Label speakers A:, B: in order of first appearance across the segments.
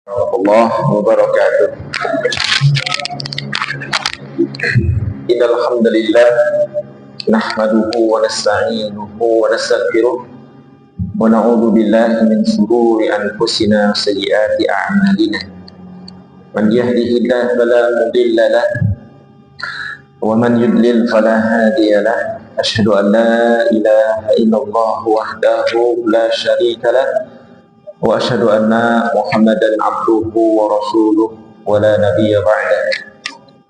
A: Warahmatullahi wabarakatuh. Innal hamdalillah nahmaduhu wa nasta'inuhu wa nastaghfiruh wa na'udzu billahi min shururi anfusina wa sayyiati a'malina. Man yahdihillahu fala mudilla lahu wa man yudlil fala hadiya lahu. Asyhadu an la ilaha illallah wahdahu la syarika lahu wa asyhadu anna Muhammadan abduhu wa rasuluh wa la nabiyya ba'da.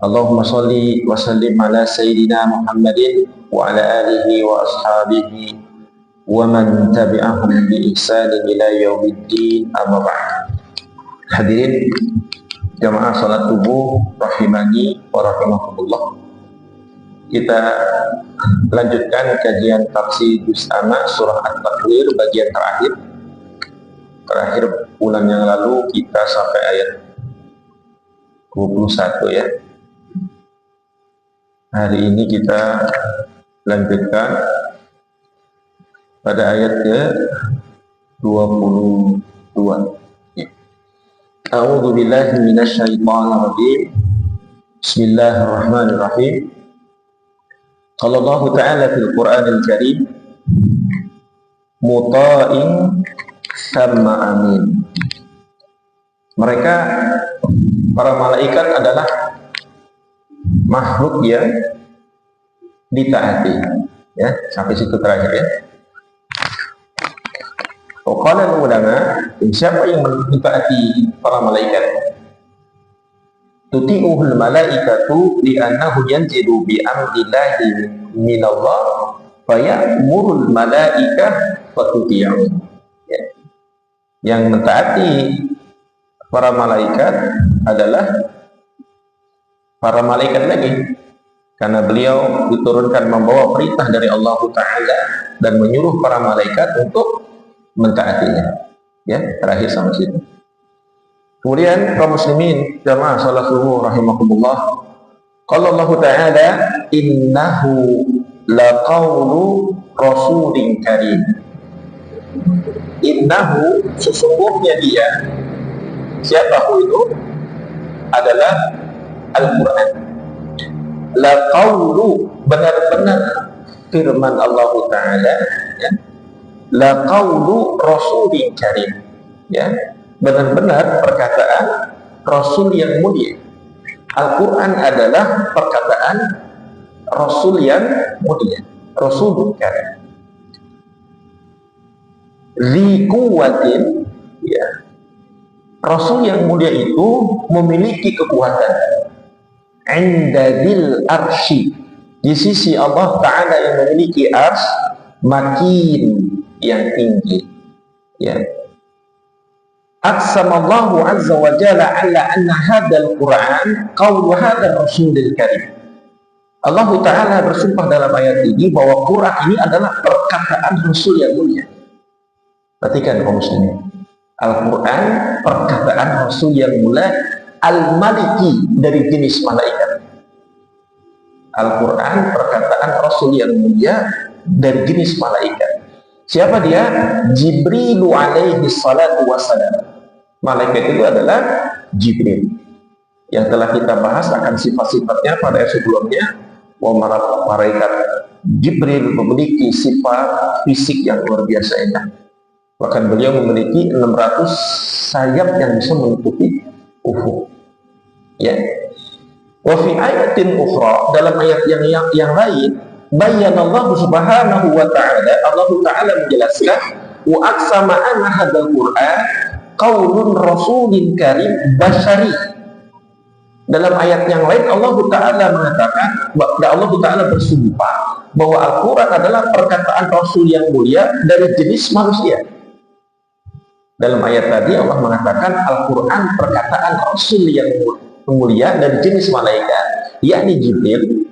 A: Allahumma shalli wa sallim ala sayyidina Muhammadin wa ala alihi wa ashabihi wa man tabi'ahum bi ihsanin ila yaumiddin, amma ba'd. Hadirin jamaah salat subuh rahimani wa rahimakumullah. Kita lanjutkan kajian tafsir juz amma surah At-Takwir bagian terakhir bulan yang lalu kita sampai ayat 21 ya. Hari ini kita lanjutkan pada ayat ke 22. A'udzu billahi minasyaitonir rajim. Bismillahirrahmanirrahim. Qala Allah Ta'ala fil Qur'anil Karim muta'in sama amin. Mereka para malaikat adalah makhluk yang ditaati ya, sampai situ terakhir ya. Qala ulama, siapa yang mentaati para malaikat? Tuti'uhul malaikatu li'annahu yanzilu bi amrillahi minallah fa ya'murul malaikah fatuti'u. Ya. Yang mentaati para malaikat adalah para malaikat lagi, karena beliau diturunkan membawa perintah dari Allah Ta'ala dan menyuruh para malaikat untuk mentaatinya ya, terakhir sama situ. Kemudian kaum muslimin jamaah salat subuh rahimakumullah, qala Allah Ta'ala innahu laqaulu rasulin karim. Innahu, sesungguhnya dia, siapa itu? Adalah Al-Quran. La qawlu, benar-benar firman Allah Ta'ala ya. La qawlu rasulin karim ya, benar-benar perkataan Rasul yang mulia. Al-Quran adalah perkataan Rasul yang mulia, Rasul karim. Zikuwatin ya, Rasul yang mulia itu memiliki kekuatan. Indadil arsy, di sisi Allah Ta'ala yang memiliki ars, makin yang tinggi ya. Aqsamallahu azza wa jalla ala anna hadzal Qur'an qawlu hadzal Rasulil Karim. Allah Ta'ala bersumpah dalam ayat ini bahwa Quran ini adalah perkataan Rasul yang mulia. Perhatikan kaum muslimin, Al-Quran perkataan Rasul yang mulia, Al-Maliki dari jenis malaikat. Al-Quran perkataan Rasul yang mulia dari jenis malaikat. Siapa dia? Jibrilu alaihi salatu wassalam. Malaikat itu adalah Jibril, yang telah kita bahas akan sifat-sifatnya pada sebelumnya. Malaikat Jibril memiliki sifat fisik yang luar biasa indah. Bahkan beliau memiliki 600 sayap yang bisa menutupi ufuk. Ya. Wa fi ayatin ukhra, dalam ayat yang lain, bayyanallahu subhanahu wa ta'ala, Allah Ta'ala menjelaskan wa aqsama anna hadzal Qur'an qaulun rasulin karim basyari. Dalam ayat yang lain Allah Ta'ala mengatakan, Allah Ta'ala bersumpah bahwa Al-Quran adalah perkataan Rasul yang mulia dari jenis manusia. Dalam ayat tadi Allah mengatakan Al-Quran perkataan Rasul yang mulia dari jenis malaikat, yakni Jibril.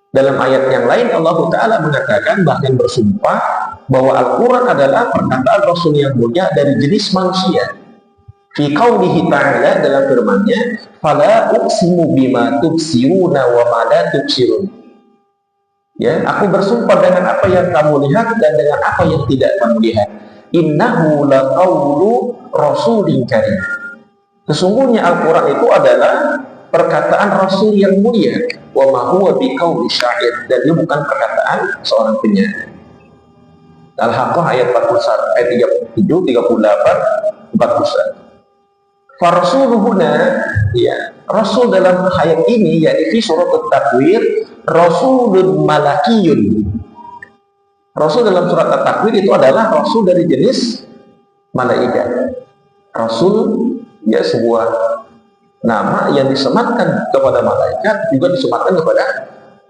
A: Dalam ayat yang lain Allah Ta'ala mengatakan, bahkan bersumpah bahwa Al-Quran adalah perkataan Rasul yang mulia dari jenis manusia. Fi qawlihi ta'ala, dalam firman-Nya, fala uqsimu bima tubsiruna wa ma la tubsirun. Ya, aku bersumpah dengan apa yang kamu lihat dan dengan apa yang tidak kamu lihat. Innahu laqawlu rasulin karim. Sesungguhnya Al-Quran itu adalah perkataan Rasul yang mulia. Wa ma huwa biqauli syair, dan itu bukan perkataan seorang penyair. Al-Haqqah ayat 41, ayat 37, 38, 41. Farasuluhuna, ya, Rasul dalam ayat ini, yakni fi surat At-Takwir, Rasulun malakiyun. Rasul dalam surat At-Takwir itu adalah Rasul dari jenis malaikat. Rasul, ya, sebuah nama yang disematkan kepada malaikat, juga disematkan kepada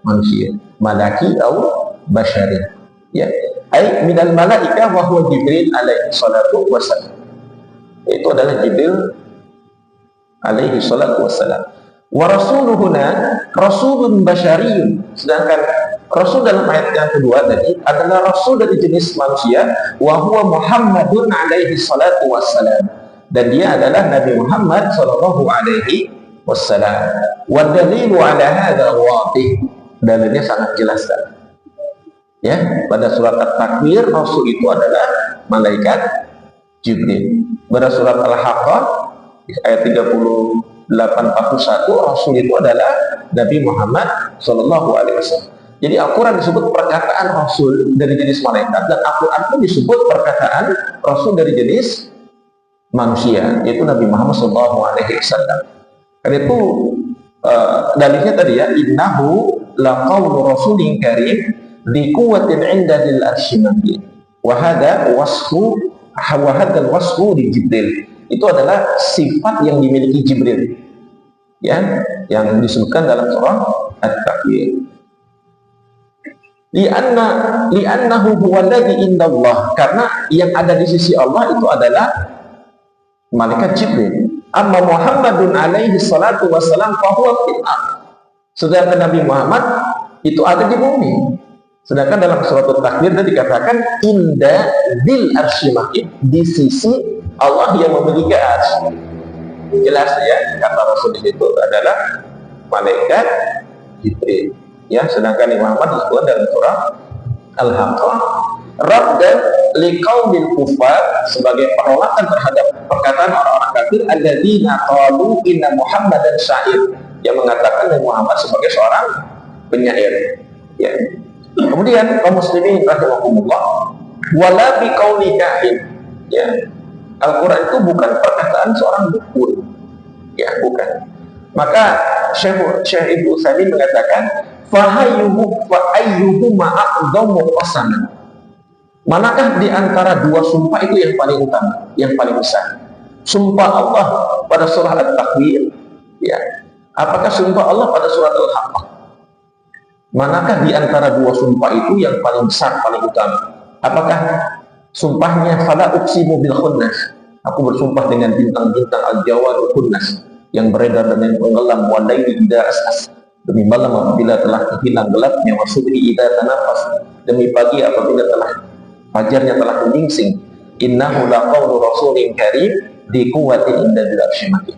A: manusia. Malaki atau basyari, ya, ai minal malaika wa huwa Jibril alaihi salatu wassalam. Itu adalah Jibril alaihi salatu wassalam. Wa rasuluhuna rasulun basyariyun. Sedangkan Rasul dalam ayat yang kedua tadi adalah Rasul dari jenis manusia, wa huwa Muhammadun alaihi salatu wassalam, dan dia adalah Nabi Muhammad sallallahu alaihi wassalam. Wa dalilu ala hadza wadih, dalilnya sangat jelas kan? Ya, pada surat At-Takwir Rasul itu adalah malaikat Jibril. Pada surat Al-Haqqah ayat 38-41 Rasul itu adalah Nabi Muhammad sallallahu alaihi wasallam. Jadi Al-Quran disebut perkataan Rasul dari jenis malaikat, dan Al-Quran pun disebut perkataan Rasul dari jenis manusia, yaitu Nabi Muhammad sallallahu alaihi wasallam. Karena itu dalilnya tadi ya, innahu laqawlu rasulin karim di quwwatin inda dil arsyimati wa hadha wasfu wa hadzal wasfu di Jibril. Itu adalah sifat yang dimiliki Jibril, ya, yang disebutkan dalam surah At-Takwir. Li'annahu huwallazi indallah, karena yang ada di sisi Allah itu adalah malaikat Jibril. Amma Muhammadun alaihi salatu wassalam fahuwa fil ardh. Sedangkan Nabi Muhammad itu ada di bumi. Sedangkan dalam surat At-Takwir tadi dikatakan inda dzil arsy makin, di sisi Allah yang memiliki arsy. Jelas ya, kata Rasul di situ adalah malaikat Jibril. Ya, sedangkan Imam Muhammad disebut dalam surah Al-Haqqah raddan liqaulil kufar, sebagai penolakan terhadap perkataan orang-orang kafir alladzina qalu inna Muhammadan syair, yang mengatakan Nabi Muhammad sebagai seorang penyair. Ya. Kemudian kaum muslimin rahimakumullah, wala biqauli kahin. Ya. Al-Quran itu bukan perkataan seorang dukun. Ya, bukan. Maka Syekh Ibnu Utsaimin mengatakan fa'ayyuhuma a'dhamu qasaman. Manakah di antara dua sumpah itu yang paling utama, yang paling besar? Sumpah Allah pada surah At-Takwir, ya. Apakah sumpah Allah pada surat Al-Haqqah? Manakah di antara dua sumpah itu yang paling besar, paling utama? Apakah sumpahnya fala uqsimu bil khunnas, aku bersumpah dengan bintang-bintang al-jawadul khunnas yang beredar dan yang tenggelam, wa laili idza as'as, demi malam apabila telah hilang gelapnya, wa subhi idza tanafas, demi pagi apabila telah fajarnya telah menyingsing, innahu laqawlu rasulin karim di quwwatin inda dzil arsy makin.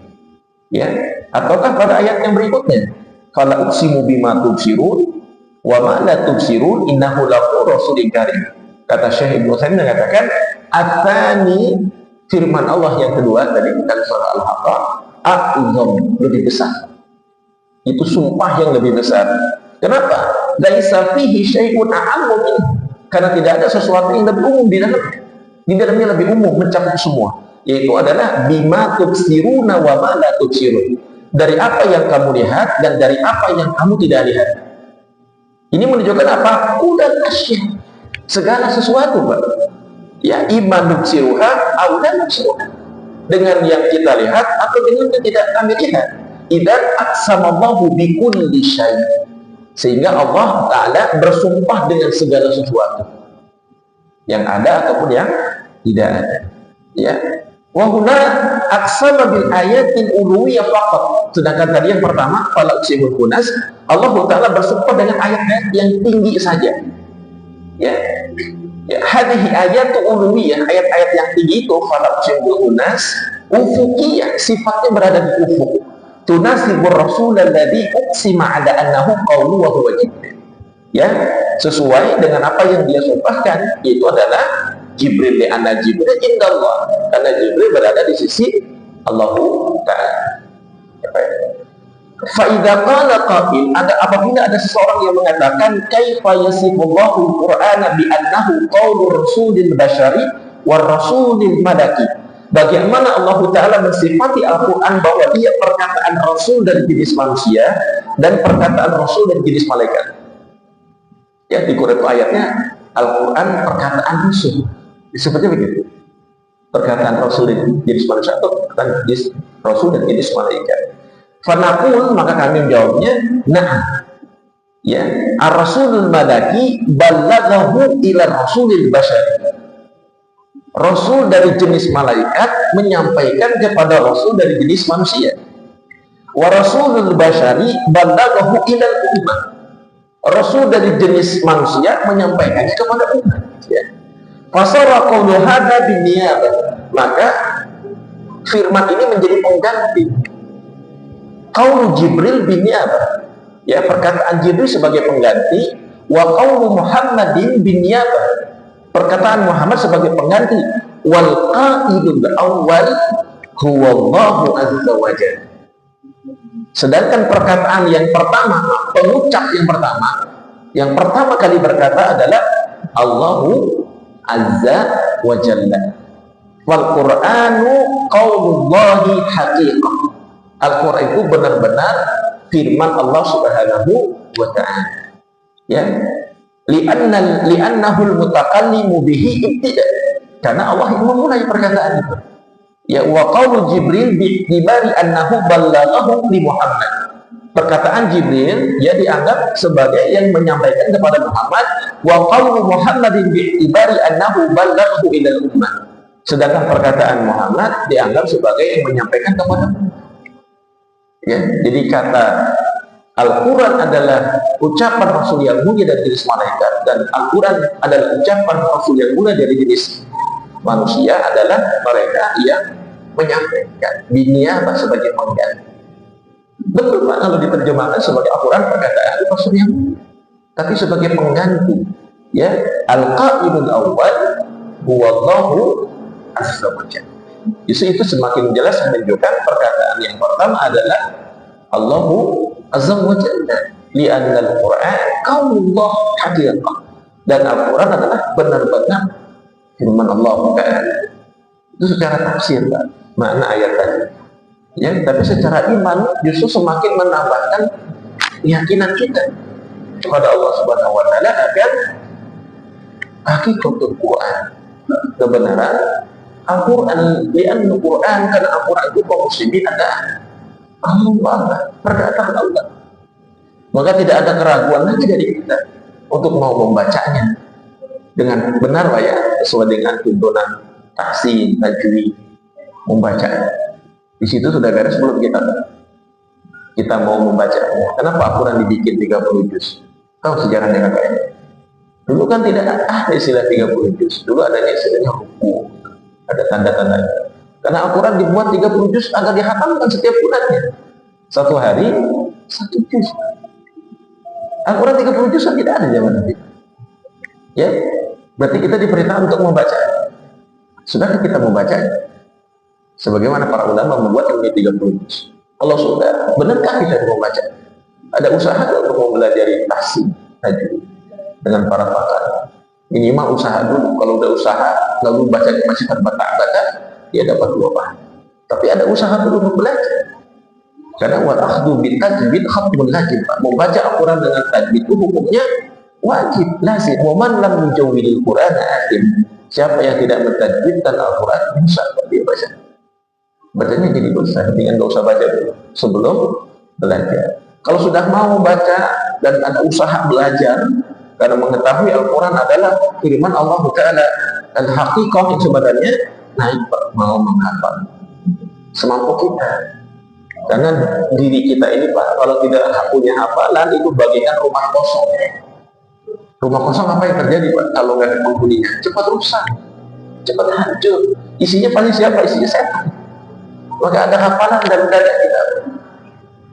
A: Ya, ataukah pada ayat yang berikutnya fala uqsimu bima tubsirun wa ma la tubsirun innahu laqawlu rasulin karim. Kata Syekh Ibnu Utsaimin mengatakan atsani, firman Allah yang kedua tadi dalam surah Al-Haqqah, a'zam, lebih besar. Itu sumpah yang lebih besar. Kenapa? Laisa fihi syai'un a'ammu min, karena tidak ada sesuatu yang lebih umum di dalamnya. Di dalamnya lebih umum, mencakup semua. Yaitu adalah bima tubsiruna wa ma la tubsirun. Dari apa yang kamu lihat dan dari apa yang kamu tidak lihat. Ini menunjukkan apa? Kudan asya, segala sesuatu, Pak. Ya, iman nubsiruha aw la nubsiruha, dengan yang kita lihat atau dengan yang tidak kami lihat. Idzan aqsamallahu bi kulli syai', sehingga Allah Ta'ala bersumpah dengan segala sesuatu yang ada ataupun yang tidak ada. Ya, wa huna aqsama bil ayatil uluwiyyah faqat. Sedangkan tadi yang pertama fala uqsimul khunas, Allah Ta'ala bersumpah dengan ayat-ayat yang tinggi saja. Ya, ya, hadhihi ayatul uluwiyyah, ayat-ayat yang tinggi itu fala uqsimul khunas ufuqiyah, sifatnya berada di ufuk. Tunasibur rasul alladhi uqsima ala annahu qawlu wa huwa Jibril. Ya, sesuai dengan apa yang dia sumpahkan, itu adalah Jibril, li'anna Jibril indallah, karena Jibril berada di sisi Allahu Ta'ala. Fa'idha qala qail, apabila ada seseorang yang mengatakan kaifa yasifullahu al-Qur'ana bi annahu qaulu rasulil bashari war rasulil malaki, bagaimana Allah Ta'ala mensifati Al-Quran bahwa dia perkataan Rasul dari jenis manusia dan perkataan Rasul dari jenis malaikat. Ya, di Quran ayatnya Al-Quran perkataan Rasul disebutnya begitu, perkataan Rasul dari jenis manusia atau perkataan jenis Rasul dan jenis malaikat. Fanaqul, maka kami menjawabnya nah, ya, ar-rasulul malaki ballaghahu ila rasulil bashari, Rasul dari jenis malaikat menyampaikan kepada Rasul dari jenis manusia. Wa rasulul bashari ballaghahu ila ummah, Rasul dari jenis manusia menyampaikannya kepada umat. Ya. Fasara qawlu hadza biniyabah, maka firman ini menjadi pengganti qaulu Jibril biniyabah, ya, perkataan Jibril sebagai pengganti, wa qaulu Muhammadin biniyabah, perkataan Muhammad sebagai pengganti, wal qaidul awwal huwa Allahu azza wa jalla. Sedangkan perkataan yang pertama, pengucap yang pertama kali berkata adalah Allahu azza wa jalla. Wal Qur'anu qaulullahi haqiqah. Al-Quran itu benar-benar firman Allah Subhanahu wa Ta'ala. Ya, li'annahu al-mutakallimu bihi ibtida, karena Allah yang memulai perkataan itu. Ya, wa qaulu Jibril bi'tibari annahu ballaghahu li Muhammad. Perkataan Jibril ya dianggap sebagai yang menyampaikan kepada Muhammad, wa qaulu Muhammadin bi'tibari annahu ballaghahu ila ummah. Sedangkan perkataan Muhammad dianggap sebagai yang menyampaikan kepada umat. Ya, jadi kata Al-Quran adalah ucapan Rasul yang mulia dari jenis malaikat, dan Al-Quran adalah ucapan Rasul yang mulia dari jenis manusia adalah mereka yang menyampaikan biniyabah sebagai pengganti. Betul Pak, kalau diterjemahkan sebagai Al-Quran perkataan Rasul yang mulia, tapi sebagai pengganti. Ya, al-qaidul awwal huwa Allahu azza wa jalla. Justru itu semakin jelas menunjukkan perkataan yang pertama adalah Allahu azza wa jalla, li'anna al-Qur'an qaulullah haqiqah, dan Al-Quran adalah benar-benar firman Allah Ta'ala. Itu secara tafsir Pak, makna ayat tadi. Ya, tapi secara iman justru semakin menambahkan keyakinan kita kepada Allah Subhanahu wa Ta'ala akan hakikatul Quran, kebenaran Al-Quran. Li'anna Al-Quran, karena Al-Quran itu kaum muslimin ada Allah, perkataan Allah. Maka tidak ada keraguan lagi dari kita untuk mau membacanya dengan benar Pak, ya, sesuai dengan tuntunan tahsin, tajwid, membaca. Di situ sudah beres sebelum kita mau membacanya. Kenapa Al-Quran dibikin 30 juz? Tahu sejarahnya kakaknya? Dulu kan tidak ada istilah 30 juz. Dulu adanya istilahnya ruku, ada tanda-tandanya. Karena Al-Quran dibuat 30 juz agar dihatamkan setiap bulannya. Satu hari, 1 juz. Al-Quran 30 juz tidak ada zaman nanti. Ya, berarti kita diperintahkan untuk membaca. Sudahkah kita membaca? Sebagaimana para ulama membuat ini 30 juz. Kalau sudah, benarkah kita membaca? Ada usaha untuk mempelajari tahsin tajwid dengan para pakar. Minimal usaha dulu. Kalau udah usaha lalu bacanya masih terbata-bata, dia dapat 2 pahala. Tapi ada usaha dulu untuk belajar. Karena wal akhdhu bil tajwid khatmun lazim. Membaca Al-Quran dengan tajwid itu hukumnya wajib, lazim. Wa man lam yujawwidil Qur'ana atim. Siapa yang tidak mentajwidkan Al-Quran, dosa dia baca. Bacanya jadi dosa, dengan nggak usah baca dulu sebelum belajar. Kalau sudah mau baca dan ada usaha belajar karena mengetahui Al-Quran adalah firman Allah Ta'ala dan hakikat yang sebenarnya, naik mau menghafal semampu kita. Karena diri kita ini Pak, kalau tidak punya hafalan itu bagaikan rumah kosong. Rumah kosong apa yang terjadi Pak? Kalau nggak ada penghuninya, cepat rusak, cepat hancur. Isinya paling siapa? Isinya setan. Maka ada hafalan dan dada kita.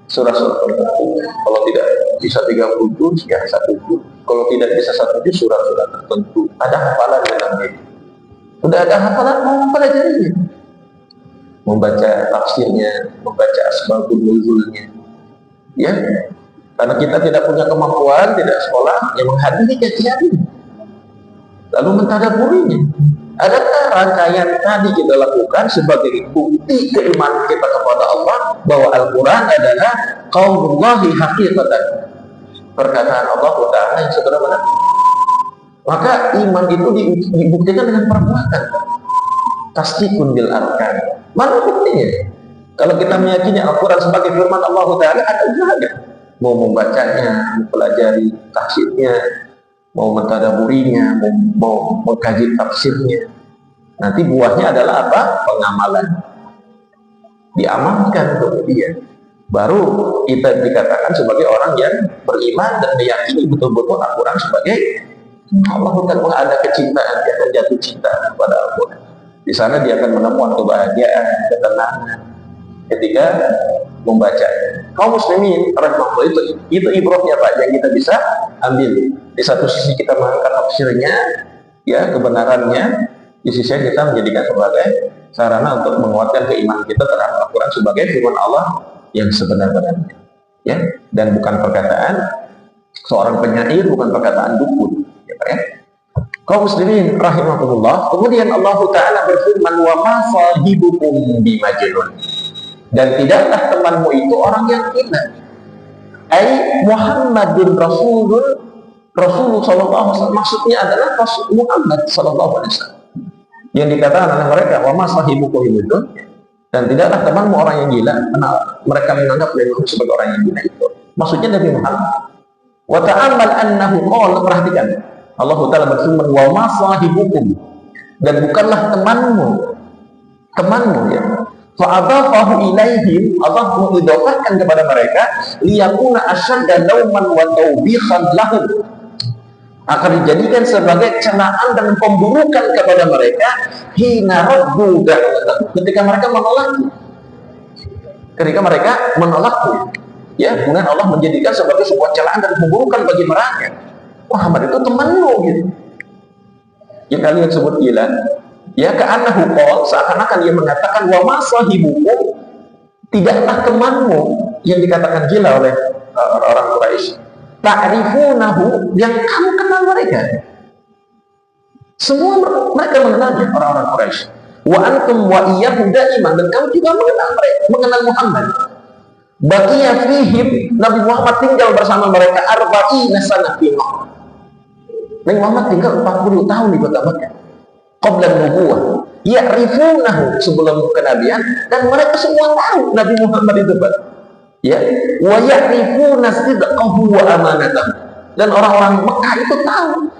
A: Surah-surah tertentu. Kalau tidak bisa 30 juz, ya 1 juz. Kalau tidak bisa 1 juz, surah-surah tertentu. Ada hafalan dalam diri. Sudah ada hafalan, mau mempelajarinya. membaca tafsirnya, membaca asbabun nuzulnya, ya, karena kita tidak punya kemampuan, tidak sekolah, yang menghadiri kajian ini, lalu mentadaburinya. Adakah rangkaian tadi kita lakukan sebagai bukti keimanan kita kepada Allah bahwa Al-Quran adalah qaulullahi haqiqatan, perkataan Allah Ta'ala yang sebenarnya? Maka iman itu dibuktikan dengan perbuatan. Tasdikun bil arkan. Mana buktinya? Kalau kita meyakini Al-Quran sebagai firman Allah Ta'ala, ada usaha. Mau membacanya, mempelajari tafsirnya, mau mentadaburinya, mau mengkaji tafsirnya. Nanti buahnya adalah apa? Pengamalan. Diamalkan kemudian. Baru kita dikatakan sebagai orang yang beriman dan meyakini betul-betul Al-Quran sebagai Allah Ta'ala. Ada kecintaan, dia akan jatuh cinta kepada Al-Quran. Di sana dia akan menemukan kebahagiaan, ketenangan ketika membaca. Kaum muslimin, rahimahullah, itu ibrahnya Pak, yang kita bisa ambil. Di satu sisi kita mengangkat tafsirnya, ya, kebenarannya. Di sisi kita menjadikan sebagai sarana untuk menguatkan keimanan kita terhadap Al-Quran sebagai firman Allah yang sebenar-benarnya, ya, dan bukan perkataan seorang penyair, bukan perkataan dukun, ya Pak, ya. Kaum muslimin rahimahullah, kemudian Allah Ta'ala berfirman, wa ma sahibukum bimajnun, dan tidaklah temanmu itu orang yang gila. Ai Muhammadun Rasulullah sallallahu alaihi wasallam, maksudnya adalah Rasul Muhammad sallallahu alaihi wasallam. Yang dikatakan oleh mereka, wa ma sahibukum bimajnun, dan tidaklah temanmu orang yang gila, karena mereka menganggap Nabi Muhammad sebagai orang yang gila itu. Maksudnya Nabi Muhammad. Wa ta'ammal annahu qala, perhatikan. Allah Ta'ala berfirman, wa ma sahibukum, dan bukanlah temanmu, ya. Fa'adafahu ilaihim, Allah mengidofahkan kepada mereka, liyakuna asyadda nauman wa tawbihan lahum, akan dijadikan sebagai celaan dan pemburukan kepada mereka, hina raddu da'watah, ketika mereka menolaknya, ya, kemudian Allah menjadikan sebagai sebuah celaan dan pemburukan bagi mereka. Muhammad itu temanmu, gitu. Yang kalian sebut gila, ya, ka'annahu qol, seakan-akan dia mengatakan, wa ma sahibukum, tidaklah temanmu yang dikatakan gila oleh orang Quraisy, ta'rifunahu, yang kamu kenal mereka. Semua mereka mengenalnya, orang-orang Quraisy. Wa antum wa iyyahu da'iman, dan kamu juga mengenal Muhammad. Baqiya fihim, Nabi Muhammad tinggal bersama mereka 40 sanatan. Nabi Muhammad tinggal 40 tahun di kota Mekah. Qabla nubuwah, ya'rifunahu, sebelum kenabian, dan mereka semua tahu Nabi Muhammad itu, Pak. Ya, wa ya'rifuna sidqahu wa amanatahu, dan orang-orang Mekah itu tahu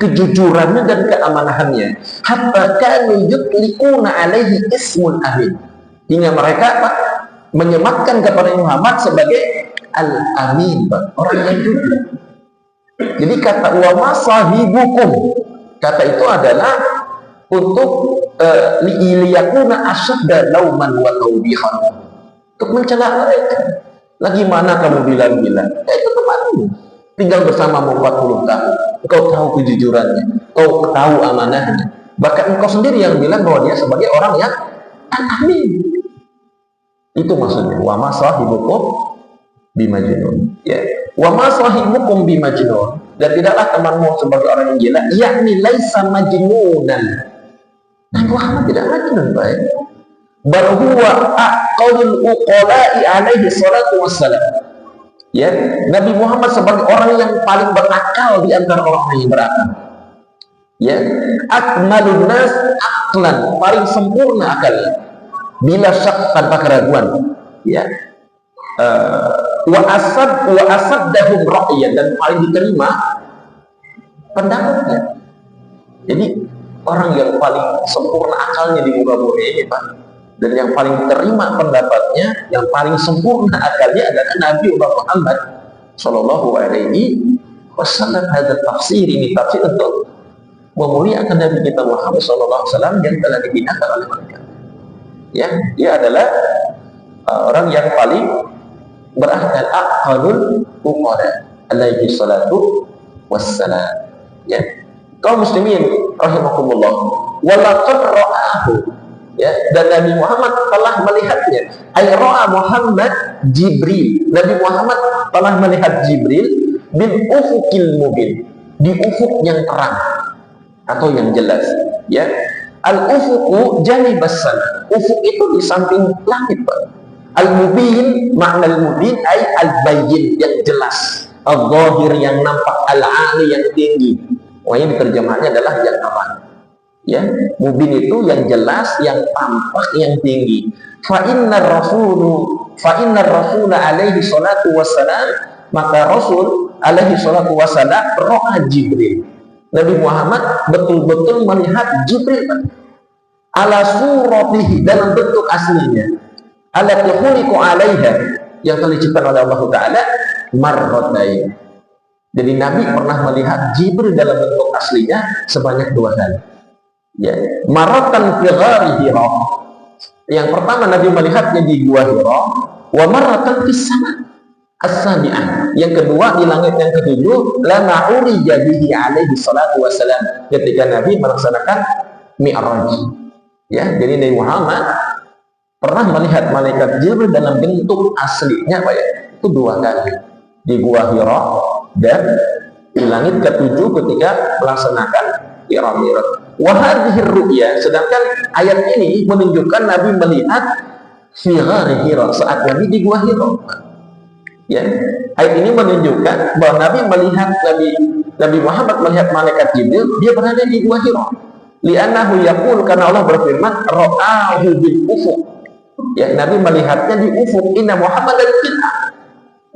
A: kejujurannya dan keamanahannya. Hatta kanu yutliquna alaihi ismul amin, hingga mereka, Pak, menyematkan kepada Muhammad sebagai al-amin, Pak, orang yang jujur. Jadi kata wa ma sahibukum, kata itu adalah untuk liyakuna asyadda lauman wa tawbihan, untuk mencela mereka. Lagi mana kamu bilang-bilang, itu temanmu, tinggal bersamamu 40 tahun, engkau tahu kejujurannya, engkau tahu amanahnya, bahkan engkau sendiri yang bilang bahwa dia sebagai orang yang amin. Itu maksudnya wa ma sahibukum bimajnun, ya. Wa ma sahibukum bimajnun, dan tidaklah temanmu sebagai orang yang gila, yakni laisa majnunan. Nabi Muhammad tidak majnun, baik. Bal huwa aqallul uqala'i alaihi salatu wassalam. Ya, Nabi Muhammad sebagai orang yang paling berakal di antara orang yang berakal. Ya, akmalun nas aqlan, paling sempurna akalnya. Bila syak, tanpa keraguan. Ya. Wa asaddahum ra'yan, dan paling diterima pendapatnya. Jadi orang yang paling sempurna akalnya di muka bumi ini, Pak, dan yang paling diterima pendapatnya, yang paling sempurna akalnya adalah Nabi Muhammad Sallallahu Alaihi Wasallam. Hadza tafsir, ini tafsir untuk memuliakan Nabi kita Muhammad Sallallahu Alaihi Wasallam yang telah dibinakan oleh mereka. Ya, dia adalah orang yang paling berakal, aqalul uqala alaihi salatu wassalam. Ya, kaum muslimin rahimakumullah, walaqad ra'ahu, Ya, dan Nabi Muhammad telah melihatnya. Ay ra'a Muhammad Jibril. Nabi Muhammad telah melihat Jibril bil ufukil mubin, di ufuk yang terang atau yang jelas. Ya, al ufuku janibas sana. Ufuk itu di samping langit, Pak. Al mubin, makna al mubin ay al bayyin, yang jelas. Al zahir, yang nampak. Al ali, yang tinggi. Pokoknya diterjemahnya adalah yang terang. Ya, mubin itu yang jelas, yang tampak, yang tinggi. Fa innar rasula alaihi salatu wassalam, maka Rasul alaihi salatu wassalam ro'a Jibril. Nabi Muhammad betul-betul melihat Jibril ala suratihi, dalam bentuk aslinya, ala khuliqu alaiha, yang telah diciptakan oleh Allah Ta'ala marratain. Jadi Nabi pernah melihat Jibril dalam bentuk aslinya sebanyak 2 kali. Ya, maratan fi ghari Hira. Yang pertama Nabi melihatnya di gua Hira, wa maratan fis sama as-sabi'ah. Yang kedua di langit yang ketujuh, lama urija bihi alaihi salatu wassalam, ketika Nabi melaksanakan Mi'raj. Ya, jadi Nabi Muhammad pernah melihat malaikat Jibril dalam bentuk aslinya, Pak, ya, itu 2 kali, di gua Hira dan di langit ketujuh ketika melaksanakan Mi'raj. Wahadhir ru'ya, sedangkan ayat ini menunjukkan Nabi melihat fi ghari Hira, saat Nabi di gua Hira. Ya, ayat ini menunjukkan bahwa Nabi melihat Nabi Muhammad melihat malaikat Jibril, dia berada di gua Hira. Li'annahu yaqul, karena Allah berfirman ra'ahu bil ufuk. Ya, Nabi melihatnya di ufuk. Inna Muhammadan fil ard.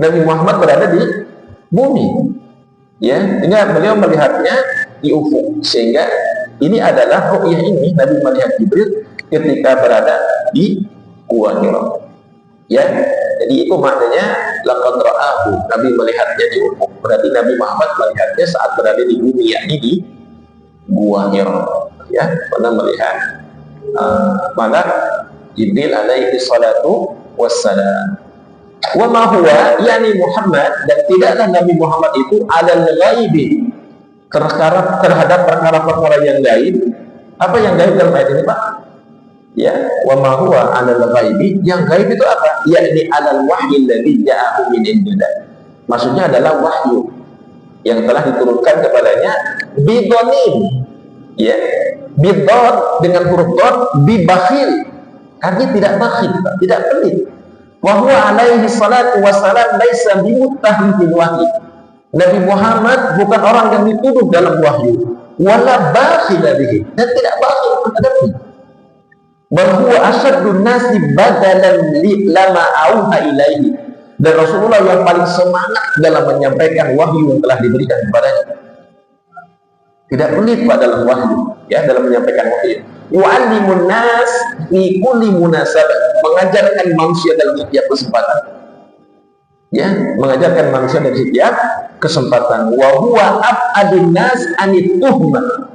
A: Nabi Muhammad berada di bumi. Ya, sehingga beliau melihatnya di ufuk, sehingga ini adalah ru'yah ini, Nabi melihat Jibril ketika berada di gua Hira. Ya, jadi itu maknanya laqad ra'ahu, Nabi melihatnya di ufuk. Berarti Nabi Muhammad melihatnya saat berada di bumi, yakni di gua Hira. Ya, pernah melihat malak Jibril alaihi salatu wassalam. Wa ma huwa, yani Muhammad, dan tidaklah Nabi Muhammad itu alal ghaibi, terhadap perkara-perkara yang gaib. Apa yang gaib dalam ayat ini, Pak? Ya, wa ma huwa 'alal ghaibi, yang gaib itu apa? Yakni 'alal wahyi alladzi ja'ahu min indillah. Maksudnya adalah wahyu yang telah diturunkan kepadanya bidonin. Ya, bidod dengan huruf dod, bibakhil. Artinya tidak bakhil, tidak pelit. Wa huwa alaihi salatu wassalam laisa bimuttahim bil wahyi. Nabi Muhammad bukan orang yang dituduh dalam wahyu, wala bakhila bihi, dan tidak bakhil terhadapnya. Bal huwa asyaddun nasi badalan lama auha ilaihi. Dan Rasulullah yang paling semangat dalam menyampaikan wahyu yang telah diberikan kepadanya. Tidak pelit, Pak, dalam wahyu, ya, dalam menyampaikan wahyu. Yu'allimun nas fi kulli munasabah, mengajarkan manusia dalam setiap kesempatan. Ya, mengajarkan manusia dari setiap kesempatan. Wa huwa ab'adun nas anit tuhmah.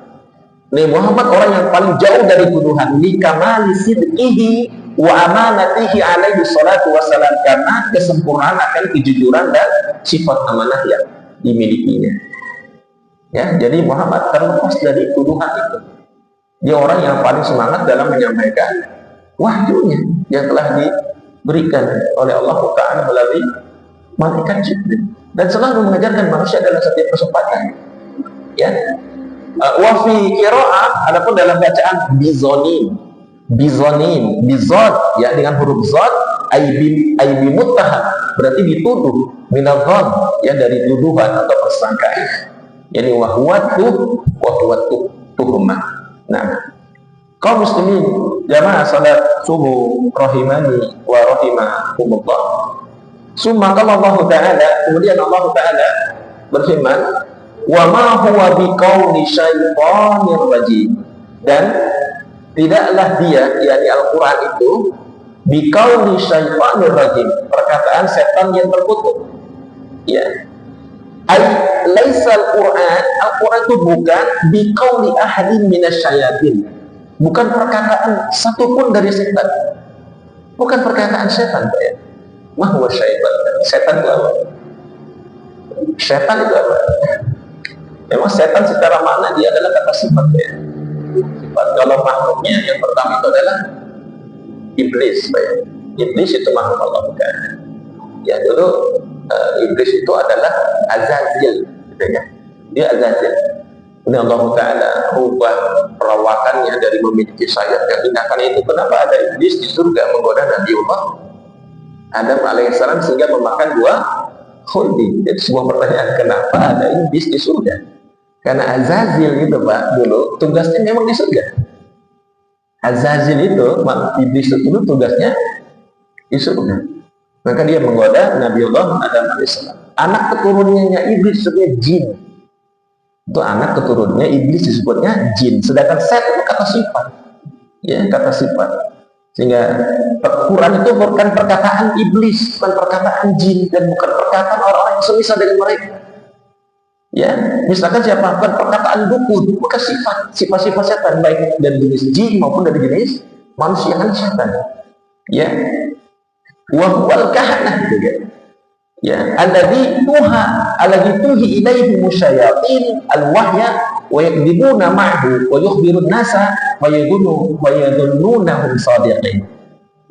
A: Nabi Muhammad orang yang paling jauh dari tuduhan, li kamali sidqihi wa amanatihi alaihi salatu wassalam, karena kesempurnaan akan kejujuran dan sifat amanah yang dimilikinya. Ya, jadi Muhammad terlepas dari tuduhan itu. Dia orang yang paling semangat dalam menyampaikan wahyunya yang telah diberikan oleh Allah Ta'ala melalui malaikat Jibril, dan selalu mengajarkan manusia dalam setiap kesempatan. Ya, wa fi qiraah, adapun dalam bacaan bizonin, bizod, ya, dengan huruf zod, aibi muttaham, berarti dituduh, minadzon, ya, dari tuduhan atau persangkaan. Yani wahwatu tuhmah. Nah, kaum muslimin jamaah salat subuh rahimani wa rahimakumullah. Summa qala Allah Ta'ala, kemudian Allah Ta'ala berfirman, wa ma huwa biqauli syaitanir rajim, dan tidaklah dia, yakni Al-Quran itu, biqauli syaitanir rajim, perkataan setan yang terkutuk. Ya, laisa Al-Quran, Al-Quran itu bukan biqauli ahadin minasyayatin, bukan perkataan satupun dari setan, bukan perkataan setan, Pak, ya. Mahwa syaitan, setan itu apa? Setan itu apa? Memang setan secara makna dia adalah kata sifat, ya. sifat. Kalau makhluknya yang pertama itu adalah iblis. Iblis itu makhluk Allah bukan. Ya dulu iblis itu adalah Azazil, gitu ya. Dia Azazil. Ini Allah Ta'ala ubah perawakannya dari memiliki sayap yang tindakannya itu. Kenapa ada iblis di surga menggoda Nabiullah Adam alaihissalam sehingga memakan buah khuldi? Jadi sebuah pertanyaan, kenapa ada iblis di surga? Karena Azazil itu Pak, dulu tugasnya memang di surga. Azazil itu, iblis itu tugasnya di surga. Maka dia menggoda Nabiullah Adam alaihissalam. Anak keturunannya iblis sebenarnya jin. Itu anak keturunannya iblis disebutnya jin. Sedangkan setan itu kata sifat. Ya, kata sifat. Sehingga Quran itu bukan perkataan iblis, bukan perkataan jin, dan bukan perkataan orang-orang yang semisal dengan mereka. Ya, misalkan siapa? Bukan perkataan dukun, bukan sifat-sifat setan, baik dari jenis jin maupun dari jenis manusia, kan setan. Ya, wal kahanah juga. Ya, alladzi tuhi ilaihi musyayatin al-wahya wa yakdibuna ma'hu wa yukhbirun nasa wa yadhunnunahum shadiqin.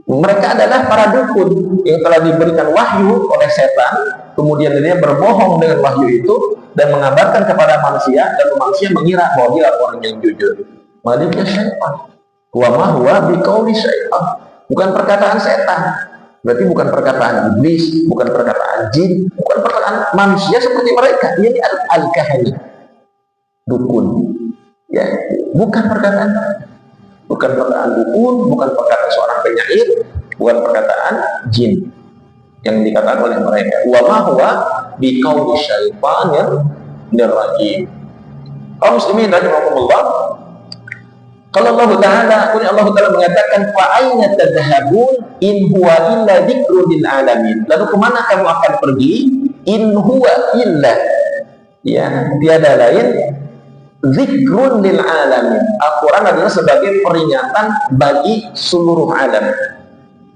A: Mereka adalah para dukun yang telah diberikan wahyu oleh setan, kemudian dia berbohong dengan wahyu itu dan mengabarkan kepada manusia, dan manusia mengira bahwa dia orang yang jujur. Maka dia syaitan. Wa ma huwa biqauli syaitan. Bukan perkataan setan. Berarti bukan perkataan iblis, bukan perkataan jin, bukan perkataan manusia seperti mereka. Ini al-kahani, dukun. Ya, bukan perkataan dukun, bukan perkataan seorang penyair, bukan perkataan jin yang dikatakan oleh mereka. Wa ma huwa biqauli syaitanir rajim. Kaum muslimin rahimakumullah. Kalau Allah Ta'ala mengatakan fa aina tadhhabun in huwa illa dzikrun lil alamin. Lalu kemana kamu akan pergi? In huwa illa, ya, tiada lain, dzikrun lil alamin. Al-Quran adalah sebagai peringatan bagi seluruh alam.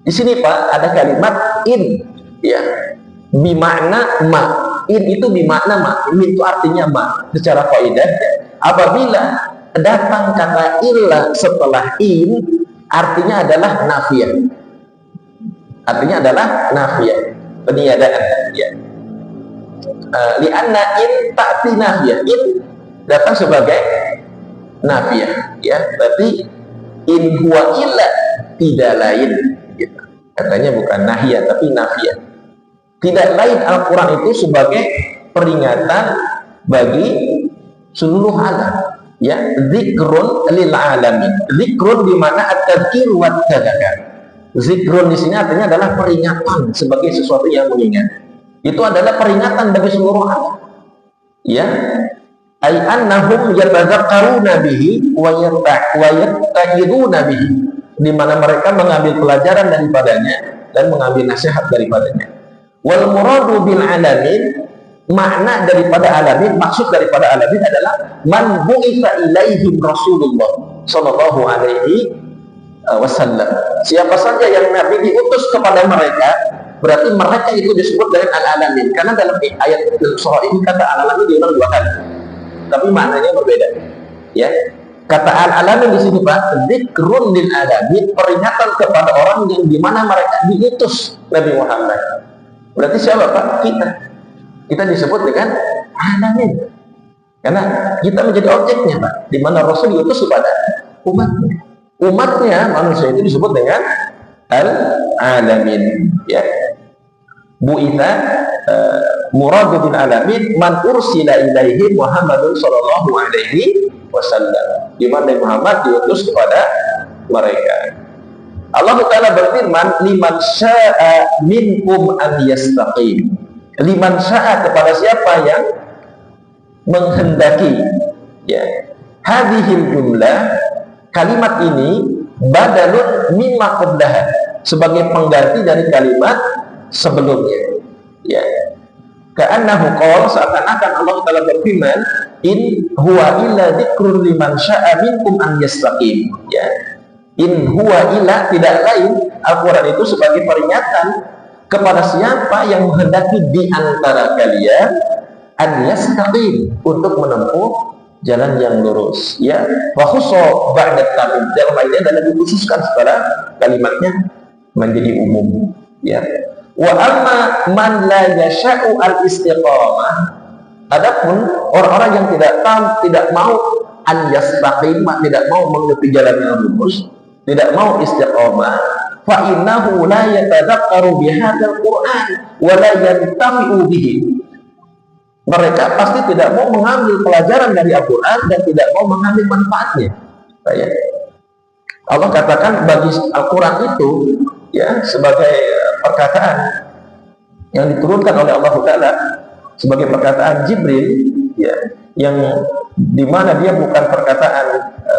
A: Di sini Pak ada kalimat in, ya, bimakna ma. In itu bimakna ma. In itu artinya ma. Secara kaidah, apabila datang kata illa setelah in, artinya adalah nafiyah. Artinya adalah nafiyah, peniadaan. Ya. Lianna in ta'ti nafiyah. In datang sebagai nafiyah. Ya, berarti in huwa illa, tidak lain. Gitu. Katanya bukan nahiyah tapi nafiyah. Tidak lain Al-Quran itu sebagai peringatan bagi seluruh alam. Ya, zikrun lil alamin. Zikrun di mana at-tadzkir wa at-tadzakar. Zikrun di sini artinya adalah peringatan sebagai sesuatu yang mengingat. Itu adalah peringatan bagi seluruh alam. Ya, ay annahum yatadzakkaruna bihi wa yattaqiduna bihi, di mana mereka mengambil pelajaran daripadanya dan mengambil nasihat daripadanya. Wal muradu bil alamin, makna daripada alamin, maksud daripada alamin adalah man bu'itsa ilaihim Rasulullah sallallahu alaihi wasallam. Siapa saja yang Nabi diutus kepada mereka, berarti mereka itu disebut dengan al-alamin. Karena dalam ayat surah ini kata al-alamin diulang 2 kali, tapi maknanya berbeda. Ya, kata al-alamin di sini Pak, dzikrun lil alamin, peringatan kepada orang yang dimana mereka diutus Nabi Muhammad. Berarti siapa Pak? Kita disebut dengan alamin, karena kita menjadi objeknya Pak, di mana Rasul diutus kepada umatnya manusia itu disebut dengan al-alamin. Ya, bu'itsa muradu bil alamin man ursila ilaihi Muhammadun sallallahu alaihi wasallam, di mana Muhammad diutus kepada mereka. Allah Ta'ala berfirman, liman sya'a minkum an yastaqim. Liman sya'a, kepada siapa yang menghendaki. Ya, hadhil jumlah, kalimat ini badalun mimma qablaha, sebagai pengganti dari kalimat sebelumnya. Ya, ka'annahu qala, seakan-akan Allah Ta'ala berfirman, in huwa illa dzikrun liman sya'a minkum an yastaqim. Ya, in huwa illa, tidak lain Al-Quran itu sebagai peringatan kepada siapa yang menghendaki di antara kalian an yastaqim, untuk menempuh jalan yang lurus. Ya, wa khusso ba'da tamim. Dalam ayat ini adalah dikhususkan setelah kalimatnya menjadi umum. Ya. Wa amma man la yasha'u al-istiqamah. Adapun orang-orang yang tidak mau an yastaqim, tidak mau mengikuti jalan yang lurus, tidak mau istiqamah, fa innahu la yatadakkaru bihadzal Qur'an wa la yantafi'u bihi. Mereka pasti tidak mau mengambil pelajaran dari Al-Quran dan tidak mau mengambil manfaatnya. Ya. Allah katakan bagi Al-Quran itu ya sebagai perkataan yang diturunkan oleh Allah Ta'ala, sebagai perkataan Jibril, ya, yang dimana dia bukan perkataan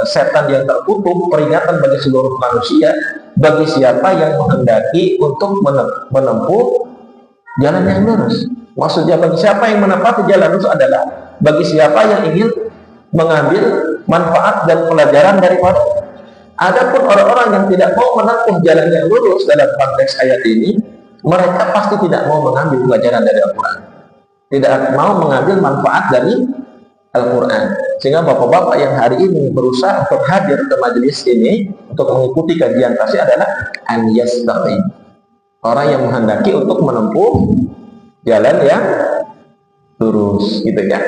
A: setan yang tertutup, peringatan bagi seluruh manusia, bagi siapa yang menghendaki untuk menempuh jalan yang lurus. Maksudnya bagi siapa yang menepati jalan lurus adalah bagi siapa yang ingin mengambil manfaat dan pelajaran daripada. Adapun orang-orang yang tidak mau menempuh jalan yang lurus dalam konteks ayat ini, mereka pasti tidak mau mengambil pelajaran dari Al-Quran, tidak mau mengambil manfaat dari Al-Quran. Sehingga bapak-bapak yang hari ini berusaha untuk hadir ke majelis ini untuk mengikuti kajian tafsir adalah an yastaqim, orang yang menghendaki untuk menempuh jalan yang lurus, gitu kan.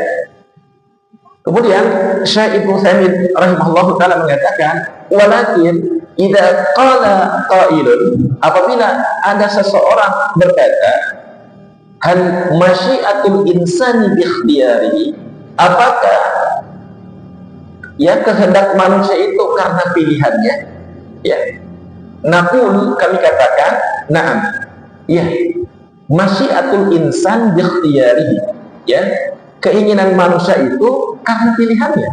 A: Kemudian Syekh Ibnu Utsaimin rahimahullahu taala mengatakan, walakin idza qala qailun, apabila ada seseorang berkata, hal masyiatul insani bi ikhtiyarihi, apakah ya kehendak manusia itu karena pilihannya? Ya. Naqul, kami katakan, na'am. Ya. Masyiatul insan bi ikhtiyarihi. Ya. Keinginan manusia itu karena pilihannya.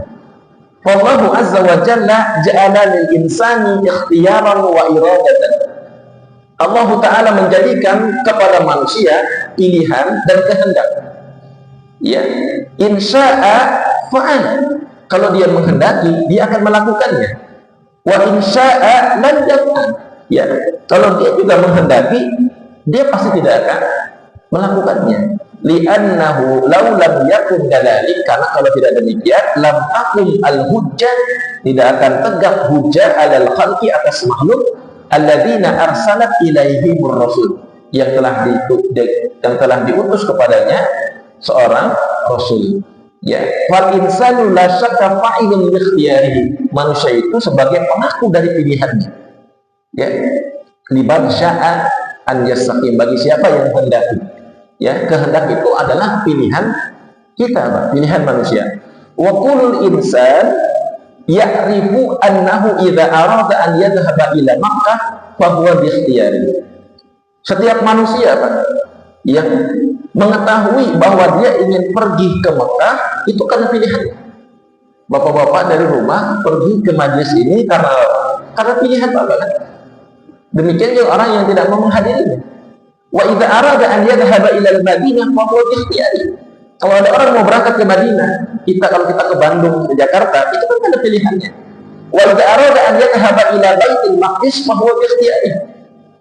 A: Wallahu azza wa jalla ja'ala lil insani ikhtiyaran wa iradatan. Allah Ta'ala menjadikan kepada manusia pilihan dan kehendak. Ya, insya'a fa'al. Kalau dia menghendaki, dia akan melakukannya. Wa insya'a lan yaf'al. Ya, kalau dia juga menghendaki, dia pasti tidak akan melakukannya. Li'annahu law lam yakun kadzalik, karena kalau tidak demikian lam taqum al-hujjah, tidak akan tegak hujjah alal khalqi, atas makhluk alladzina arsalat ilaihimur rasul, yang telah diutus kepadanya seorang rasul. Ya, wal insanu la syakka fa'ilun bi ikhtiyarihi, manusia itu sebagai pelaku dari pilihannya. Ya, liban sya'a an yastaqim, bagi siapa yang menghendaki. Ya, kehendak itu adalah pilihan kita, pilihan manusia. Wa kullul insan ya'rifu annahu idza arada an yadhhaba ila Makkah fa huwa bi ikhtiyari. Setiap manusia, Pak, yang mengetahui bahwa dia ingin pergi ke Mekah itu karena pilihannya. Bapak-bapak dari rumah pergi ke majelis ini karena pilihan Bapak, kan? Demikian juga orang yang tidak mau menghadirinya. Wa idza arada an yadhhaba ila al-Madinah fa huwa bi ikhtiyari. Kalau ada orang mau berangkat ke Madinah, kalau kita ke Bandung, ke Jakarta, itu kan ada pilihannya. Wa idza arada an yadhhaba ila Baitul Maqdis fa huwa bi ikhtiyari.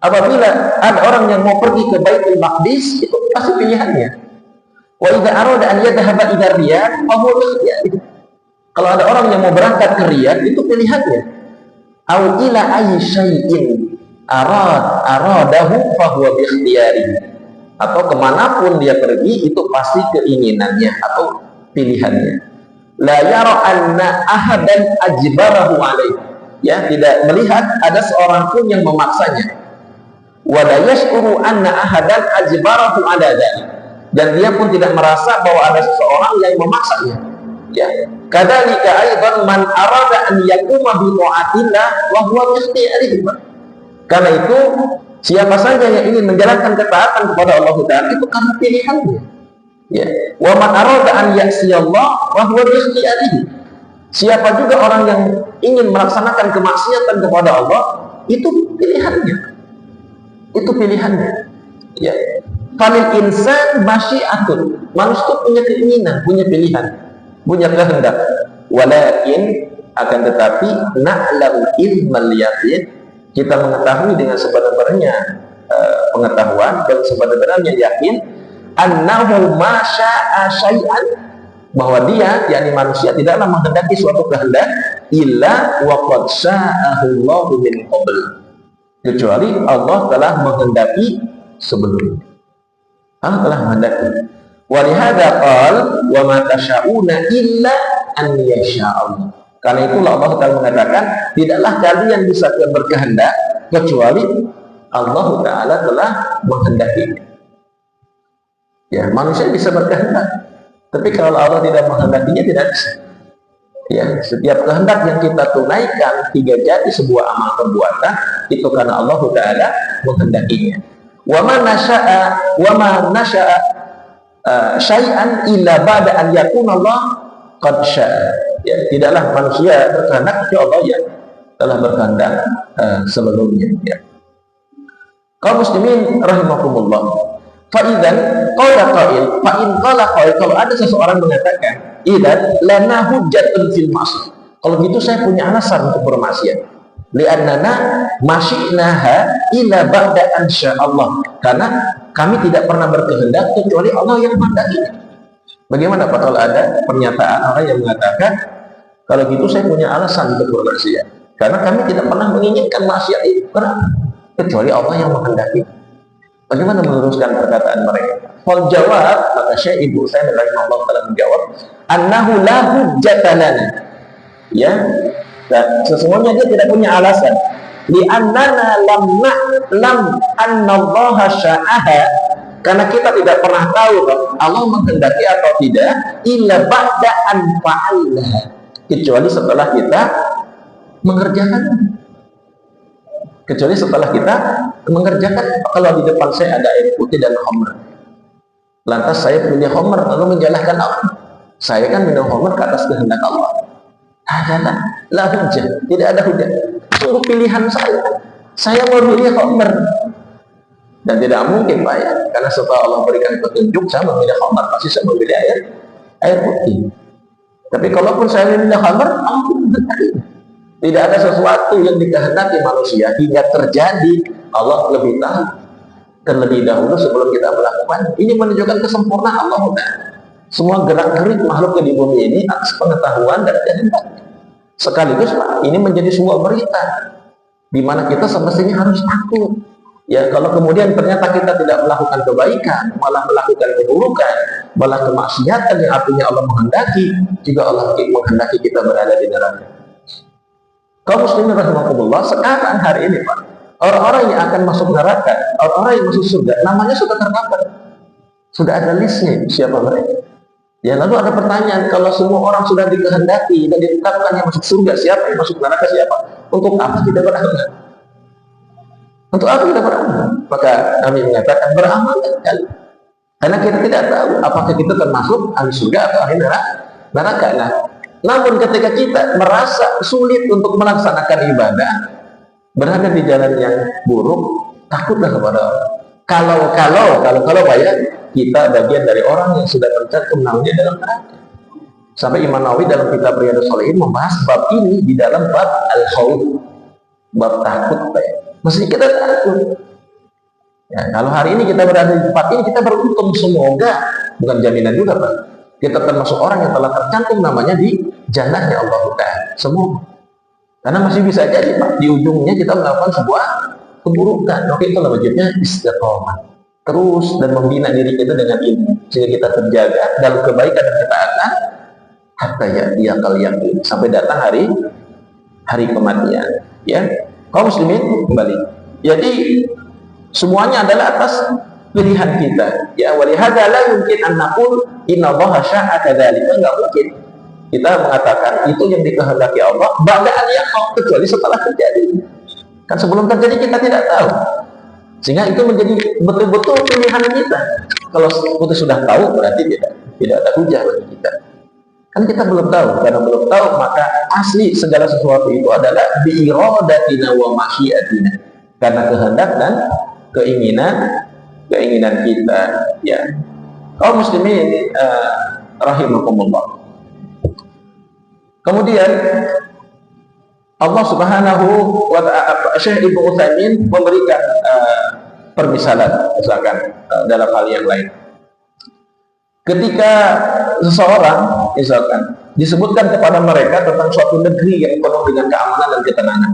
A: Apabila ada orang yang mau pergi ke Baitul Maqdis, itu pasti pilihannya. Wa idza arada an yadhhaba ila Riyadh fa huwa bi ikhtiyari. Kalau ada orang yang mau berangkat ke Riyadh, itu pilihannya. Au ila ayyi syai'in aradahu fahuwa bi ikhtiyari, atau kemanapun dia pergi itu pasti keinginannya atau pilihannya. La yara anna ahadan ajbarahu alaih, ya, tidak melihat ada seorang pun yang memaksanya. Wa la yashkuru anna ahadan ajbarahu ala dzalik, dan dia pun tidak merasa bahwa ada seseorang yang memaksanya. Ya, kadzalika aidan man arada an yaquma bi ta'atillah wa huwa bi ikhtiyarihi. Karena itu siapa saja yang ingin menjalankan ketaatan kepada Allah Ta'ala itu karena pilihannya. Ya. Wa man arada an ya'siyallah wa huwa bi ikhtiyarihi. Siapa juga orang yang ingin melaksanakan kemaksiatan kepada Allah, itu pilihannya. Itu pilihannya. Ya. Falil insan masyiatun. Manusia itu punya keinginan, punya pilihan, punya kehendak. Walakin, akan tetapi na'lamu ilmal yaqin, kita mengetahui dengan sebenar-benarnya pengetahuan dan sebenar-benarnya yakin, annahu ma syaa syai'an, bahwa dia, yakni manusia, tidaklah menghendaki suatu kehendak illa waqad sya'ahu Allahu min qabl, kecuali Allah telah menghendaki sebelumnya. Allah telah menghendaki. Wa lihadza qala wa ma tasyauna illa an yasha Allah. Karena itulah Allah Ta'ala mengatakan, tidaklah kalian bisa berkehendak kecuali Allah Ta'ala telah menghendaki. Ya, manusia bisa berkehendak, tapi kalau Allah tidak menghendakinya, tidak bisa. Ya, setiap kehendak yang kita tunaikan hingga jadi sebuah amal perbuatan itu karena Allah Ta'ala menghendakinya. Wa ma nasya'a syai'an illa ba'da an yakuna Allah qad syaa. Ya, tidaklah manusia berkehendak kecuali Allah yang telah berkehendak sebelumnya. Ya. Kaum muslimin rahimakumullah. Fa'idan qala qail, fa in qala qail, kalau ada seseorang mengatakan, idan lana hujjatun fil ma'siyah, kalau gitu saya punya alasan untuk bermaksiat. Li'annana masyi'naha ila ba'da ansya Allah, karena kami tidak pernah berkehendak kecuali Allah yang menghendaki. Bagaimana Pak kalau ada pernyataan orang yang mengatakan, kalau gitu saya punya alasan untuk bermaksiat, karena kami tidak pernah menginginkan maksiat itu, kecuali Allah yang menghendaki. Bagaimana meluruskan perkataan mereka? Fal jawab, maka Syekh Ibnu Utsaimin rahimahullah taala menjawab, annahu la hujjata lana. Ya, dan sesungguhnya dia tidak punya alasan. Li annana lam annallaha sya'aha, karena kita tidak pernah tahu Allah menghendaki atau tidak, illa ba'da an fa'alna, kecuali setelah kita mengerjakan. Kecuali setelah kita mengerjakan. Kalau di depan saya ada air putih dan khamr, lantas saya pilih khamr lalu menyalahkan Allah, saya kan minum khamr ke atas kehendak Allah. Adalah la hujjah, tidak ada hujjah. Itu pilihan saya mau pilih khamr, dan tidak mungkin Pak ya, karena setelah Allah berikan petunjuk saya memilih khamr, pasti saya memilih air putih. Tapi kalaupun saya memilih khamr, Allah menghendaki. Tidak ada sesuatu yang dikehendaki manusia hingga terjadi, Allah lebih tahu terlebih dahulu sebelum kita melakukan. Ini menunjukkan kesempurnaan Allah. Semua gerak-gerik makhluk di bumi ini atas pengetahuan dan kehendak. Sekaligus Pak, ini menjadi sebuah berita di mana kita semestinya harus takut. Ya, kalau kemudian ternyata kita tidak melakukan kebaikan, malah melakukan keburukan, malah kemaksiatan yang artinya Allah menghendaki, juga Allah menghendaki kita berada di neraka. Kaum muslimin rahimakumullah, sekarang hari ini Pak, orang-orang yang akan masuk neraka, orang-orang yang masuk surga, namanya sudah terdapat, sudah ada listnya siapa mereka. Ya, lalu ada pertanyaan, kalau semua orang sudah dikehendaki dan ditetapkan yang masuk surga, siapa yang masuk neraka siapa? Untuk apa kita beramal? Untuk apa kita beramal? Maka kami mengatakan beramal kali, karena kita tidak tahu apakah kita termasuk ahli surga atau ahli neraka. Nah, namun ketika kita merasa sulit untuk melaksanakan ibadah, berada di jalan yang buruk, takutlah kepada Allah. Kalau Pak ya, kita bagian dari orang yang sudah tercantum namanya dalam neraka. Sampai Imam Nawawi dalam kitab Riyadhus Shalihin membahas bab ini di dalam bab al-khauf, bab takut Pak ya. Mesti kita takut. Ya, kalau hari ini kita berada di tempat ini, kita beruntung, semoga bukan jaminan juga Pak, kita termasuk orang yang telah tercantum namanya di jannahnya Allah Ta'ala. Semua. Karena masih bisa jadi Pak, di ujungnya kita melakukan sebuah keburukan. Maka itulah wajibnya istiqomah. Terus dan membina diri kita dengan ilmu, sehingga kita terjaga dalam kebaikan dan ketaatan hatta ya kalian sampai datang hari kematian. Ya, kaum muslimin kembali. Jadi semuanya adalah atas pilihan kita. Ya, walihada la yumkin an naqul innallaha syaa kadzalika, enggak mungkin kita mengatakan itu yang dikehendaki Allah ba'da an yaqa, kecuali setelah terjadi. Kan sebelum terjadi kita tidak tahu. Sehingga itu menjadi betul-betul pilihan kita. Kalau kita sudah tahu berarti tidak ada hujah bagi kita. Kan kita belum tahu, karena belum tahu maka asli segala sesuatu itu adalah bi iradatina wa masyiatina. Karena kehendak dan keinginan kita, ya. Kaum muslimin rahimakumullah. Kemudian Allah Subhanahu wa ta'ala, Syekh Ibnu Utsaimin memberikan permisalan misalkan dalam hal yang lain. Ketika seseorang misalkan disebutkan kepada mereka tentang suatu negeri yang penuh dengan keamanan dan ketenangan,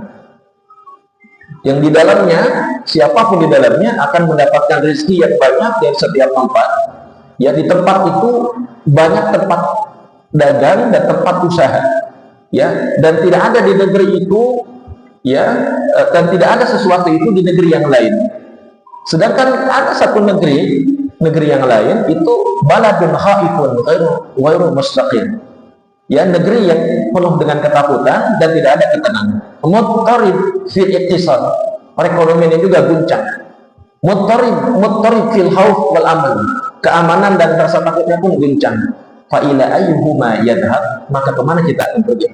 A: yang di dalamnya siapapun di dalamnya akan mendapatkan rezeki yang banyak dari setiap tempat. Ya, di tempat itu banyak tempat dagang dan tempat usaha. Ya, dan tidak ada di negeri itu, ya, dan tidak ada sesuatu itu di negeri yang lain. Sedangkan ada satu negeri yang lain itu baladun khaifun ghairu mustaqim. Ya, negeri yang penuh dengan ketakutan dan tidak ada ketenangan. Muttarib fil iqtisad, perekonomiannya juga guncang. Muttarib fil khauf wal aman, keamanan dan rasa takutnya pun guncang. Fa ila ayyuhuma yadhhab, maka kemana kita akan pergi?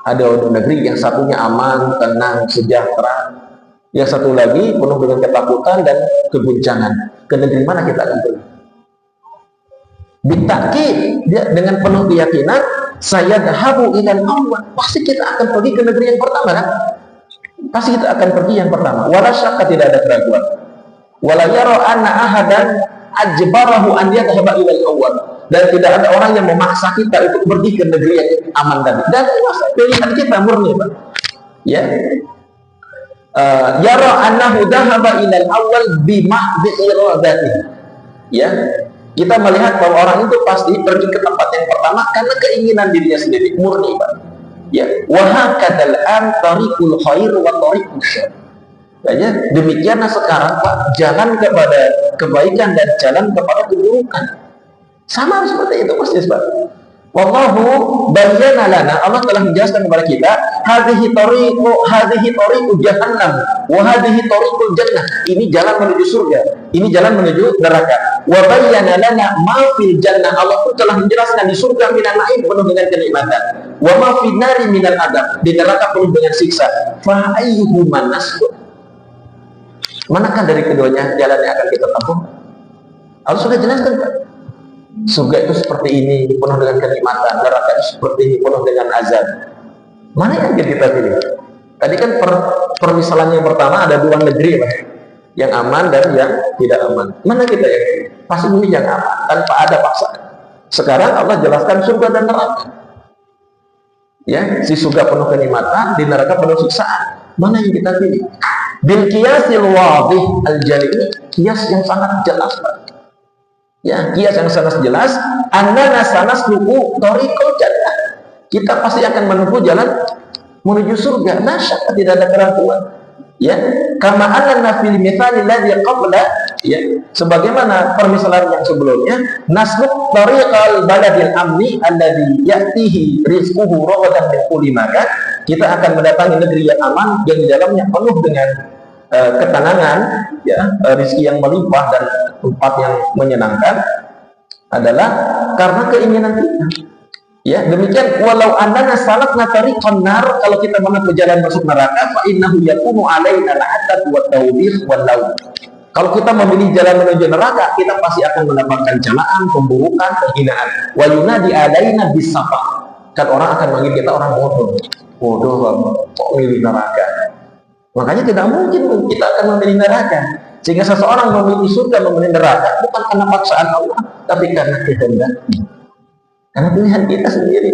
A: Ada negeri yang satunya aman, tenang, sejahtera, yang satu lagi penuh dengan ketakutan dan keguncangan. Ke negeri mana kita akan pergi? Bitaki, dia dengan penuh keyakinan, saya dhahabu ilal awwal, pasti kita akan pergi ke negeri yang pertama, kan? Pasti kita akan pergi yang pertama. Wala syakka, tidak ada keraguan. Wala yara anna ahadan ajbarahu an yadhhaba ilal awwal, dan tidak ada orang yang memaksa kita untuk pergi ke negeri yang aman tadi. Dan masa pilihan kita murni, Pak. Ya. Yara annahu dhahaba ilal awwal bima bi'iradatihi. Ya. Kita melihat bahwa orang itu pasti pergi ke tempat yang pertama karena keinginan dirinya sendiri, murni, Pak. Ya, wa hakadzal an tariqul khair wa tariqus syarr. Ya, demikianlah sekarang, Pak, jalan kepada kebaikan dan jalan kepada keburukan. Sama seperti itu persis, Pak. Wallahu bayyana lana, Allah telah menjelaskan kepada kita, hadhihi tariqu jahannam wa hadhihi tariqul jannah. Ini jalan menuju surga, ini jalan menuju neraka. Wa bayyana lana ma fil jannah, Allah pun telah menjelaskan di surga minan naim, penuh dengan kenikmatan. Wa ma fil nari minal adab, di neraka penuh dengan siksa. Fa ayyuhuma nasbu, manakah dari keduanya jalan yang akan kita tempuh? Allah sudah jelaskan, Pak. Surga itu seperti ini, penuh dengan kenikmatan. Neraka itu seperti ini, penuh dengan azab. Mana yang kita pilih? Tadi kan permisalannya yang pertama ada dua negeri, Pak, yang aman dan yang tidak aman. Mana kita yang pilih? Pasti pilih yang aman, tanpa ada paksaan. Sekarang Allah jelaskan surga dan neraka. Ya, si surga penuh kenikmatan, di neraka penuh siksaan. Mana yang kita pilih? Bil qiyasil wadih al-jali, kias yang sangat jelas, Pak. Ya, kias yang sangat jelas, annana sanasluku tariqal jannah. Kita pasti akan menempuh jalan menuju surga, nasyak, tidak ada keraguan. Ya, kama anna fil mithali alladhi qabla, ya, sebagaimana permisalan yang sebelumnya, nasluk tariqal baladil amni alladhi ya'tihi rizquhu ragadan min kulli makan. Kita akan mendatangi negeri yang aman yang di dalamnya penuh dengan ketenangan, ya, rezeki yang melimpah dan tempat yang menyenangkan, adalah karena keinginan kita. Ya, demikian walau annana salakna tariqan nar, kalau kita menempuh jalan masuk neraka, fa innahu yakunu alaina al-'atab wa tawbih wal law. Kalau kita memilih jalan menuju neraka, kita pasti akan mendapatkan celaan, pemburukan, penghinaan. Wa yunadi alaina bisafa, kan orang akan manggil kita orang bodoh. Bodoh, kok milih neraka? Makanya tidak mungkin kita akan memilih neraka. Sehingga seseorang memilih surga, memilih neraka bukan karena paksaan Allah, tapi karena kehendak, karena pilihan kita sendiri.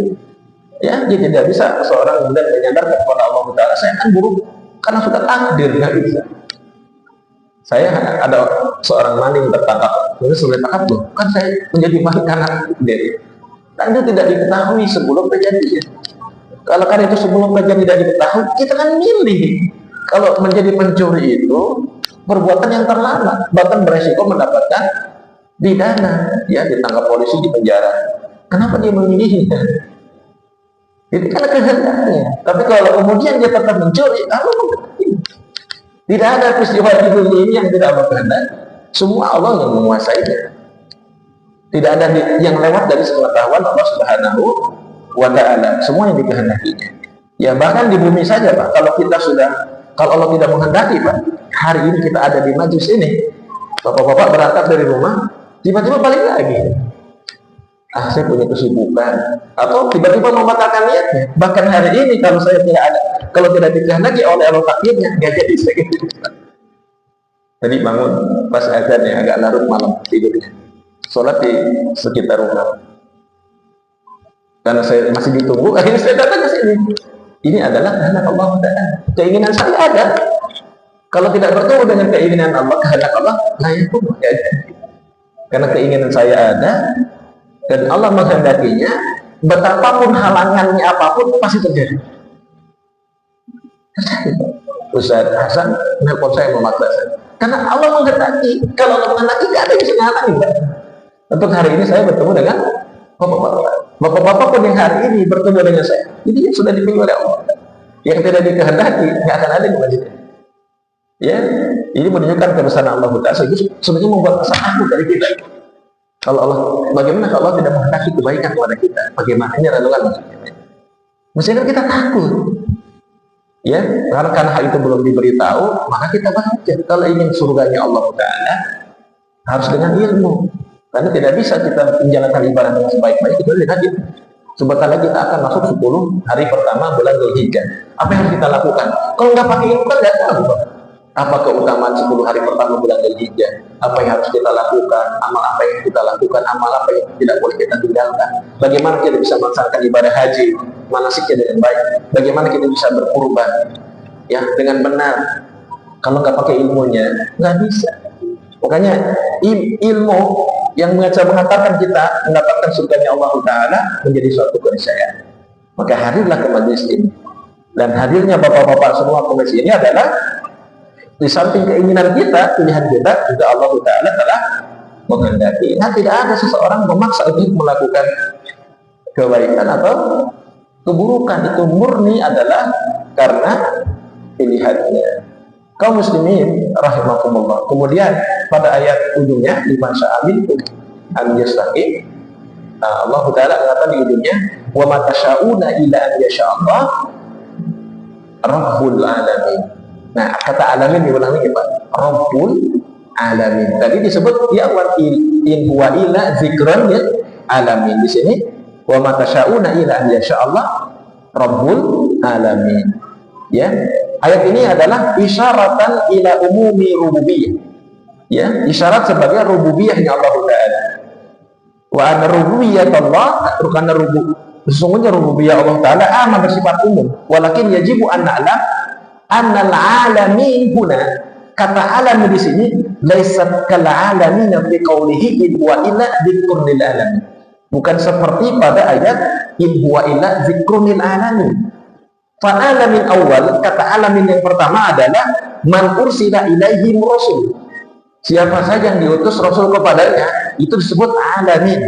A: Ya, jadi tidak bisa seorang kemudian menyandarkan kepada Allah Taala, saya akan buruk karena sudah takdir, nggak bisa. Saya ada seorang maling tertangkap, terus sudah tangkap loh, kan saya menjadi maling karena takdir. Dan itu tidak diketahui sebelum kejadian. Kalau kan itu sebelum kejadian tidak diketahui, kita kan milih. Kalau menjadi pencuri itu perbuatan yang terlarang, bahkan beresiko mendapatkan pidana, ya, ditangkap polisi, di penjara. Kenapa dia memilihnya? Itu karena kehendaknya. Tapi kalau kemudian dia tetap mencuri, tidak ada peristiwa di dunia ini yang tidak Allah kehendaki. Semua Allah yang menguasainya. Tidak ada yang lewat dari pengetahuan Allah Subhanahu wa Ta'ala. Semua yang dikehendakinya. Ya, bahkan di bumi saja, Pak. Kalau Allah tidak menghendaki, Pak, hari ini kita ada di majlis ini, bapak-bapak berangkat dari rumah, tiba-tiba balik lagi. Saya punya kesibukan, atau tiba-tiba membatalkan niatnya. Bahkan hari ini kalau tidak dikehendaki oleh Allah takdirnya, nggak jadi segitu. Tadi bangun pas azan ya, agak larut malam tidurnya. sholat di sekitar rumah. Karena saya masih ditunggu, akhirnya saya datang ke sini. Ini adalah kehendak Allah Ta'ala. Keinginan saya ada. Kalau tidak bertemu dengan keinginan Allah, kehendak Allah, layakun. Karena keinginan saya ada, dan Allah menghendakinya, betapapun halangannya apapun, pasti terjadi. Ustaz Hasan nelpon saya memaksa saya. Karena Allah menghendaki. Kalau Allah menghendaki, tidak ada yang bisa menghalangi. Untuk hari ini saya bertemu dengan bapak-bapak pun yang hari ini bertemu dengan saya. Ini sudah dipilih oleh Allah. Yang tidak dikehendaki, nggak akan ada di masjid. Ya, ini menunjukkan kebesaran Allah Ta'ala. Sebenarnya membuat rasa takut dari kita. Kalau Allah, bagaimana kalau Allah tidak menghendaki kebaikan kepada kita? Bagaimana ini renungan maksudnya? Mestinya kita takut. Ya, karena hal itu belum diberitahu, maka kita baca. Kalau ingin surganya Allah Ta'ala, harus dengan ilmu. Karena tidak bisa kita menjalankan ibadah dengan sebaik-baik, kita lihat itu. Sebentar lagi kita akan masuk 10 hari pertama bulan Dzulhijjah. Apa yang harus kita lakukan? Kalau nggak pakai ilmu kan nggak tahu. Apa keutamaan 10 hari pertama bulan Dzulhijjah? Apa yang harus kita lakukan? Amal apa yang kita lakukan? Amal apa yang tidak boleh kita tinggalkan? Bagaimana kita bisa melaksanakan ibadah haji? Manasiknya dengan baik. Bagaimana kita bisa berkurban? Ya, dengan benar. Kalau nggak pakai ilmunya, nggak bisa. Makanya ilmu yang mengatakan kita mendapatkan surganya Allah Ta'ala menjadi suatu keniscayaan. Maka hadirlah ke majelis ini. Dan hadirnya bapak-bapak semua ke majelis ini adalah di samping keinginan kita, pilihan kita, juga Allah Ta'ala telah menghendaki. Nah, tidak ada seseorang memaksa untuk melakukan kebaikan atau keburukan. Itu murni adalah karena pilihannya. Kaum muslimin rahimakumullah. Kemudian pada ayat ujungnya, liman sya'amin an yastaqim, Allah Ta'ala mengatakan di ujungnya, wa ma tasyauna illa an yasha'allah rabbul alamin. Nah, kata alamin diulangi ya Pak, rabbul alamin. Tadi disebut ya wa in huwa illa zikran lil alamin. Di sini wa ma tasyauna illa an yasha'allah rabbul alamin. Ya, ayat ini adalah isyaratan ila umumi rububiyah. Ya, isyarat sebagai rububiyahnya Allah Ta'ala. Wa anna rububiyyah Allah, karena sesungguhnya rububiyah Allah Ta'ala aman bersifat umum. Walakin yajibu an na'lam anna al-alamin huna, kata alam di sini laisat kal alamin fi qawlihi in huwa illa dzikrun lil alamin. Bukan seperti pada ayat in huwa illa dzikrun lil alamin. Fa'alamin awal, kata alamin yang pertama adalah man ursila ilaihim rasul. Siapa saja yang diutus rasul kepadanya, itu disebut alamin.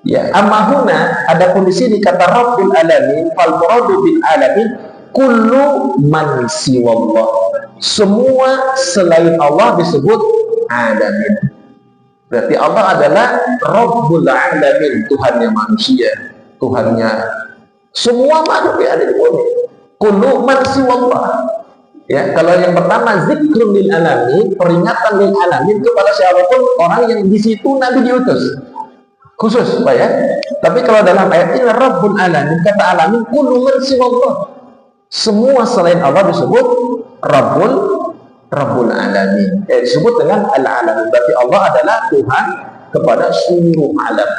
A: Ya, amahuna, adapun di sini kata rabbul alamin, fal muradu bil alamin kullu man siwallah. Semua selain Allah disebut alamin. Berarti Allah adalah rabbul alamin, Tuhannya manusia, Tuhannya semua makhluk yang ada di bumi. Kullu man siwallah. Ya, kalau yang pertama zikrun lil alamin, peringatan lil alamin kepada siapapun orang yang di situ Nabi diutus. Khusus, Pak ya. Tapi kalau dalam ayat ini rabbul alamin, kata alamin kullu man siwallah. Semua selain Allah disebut rabbul alamin. Disebut dengan al-alamin. Berarti Allah adalah Tuhan kepada seluruh alam.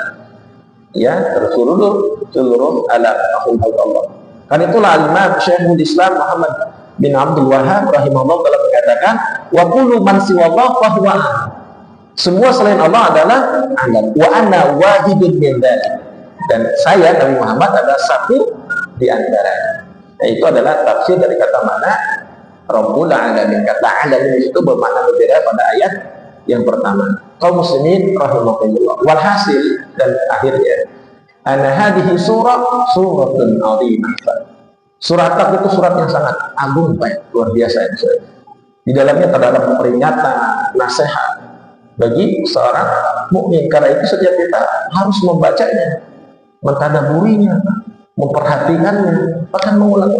A: Ya, seluruh alam Allah. Karena itulah Imam Syekhul Islam Muhammad bin Abdul Wahhab rahimahullah telah mengatakan wa kullu man siwallah fa huwa. Semua selain Allah adalah alam. Wa anna wahidun min dzalik. Dan saya Nabi Muhammad adalah satu di antaranya. Nah, itu adalah tafsir dari kata mana Rabbul alamin. Kata alamin itu bermakna berbeda pada ayat yang pertama. Kaum muslimin rahimakumullah. Walhasil dan akhirnya ana hadhihi suratun 'azimah. Surat At itu surat yang sangat agung, Pak, luar biasa itu. Di dalamnya terdapat peringatan, nasihat bagi seorang mukmin. Karena itu setiap kita harus membacanya, mentadaburinya, memperhatikannya, bahkan mengulang.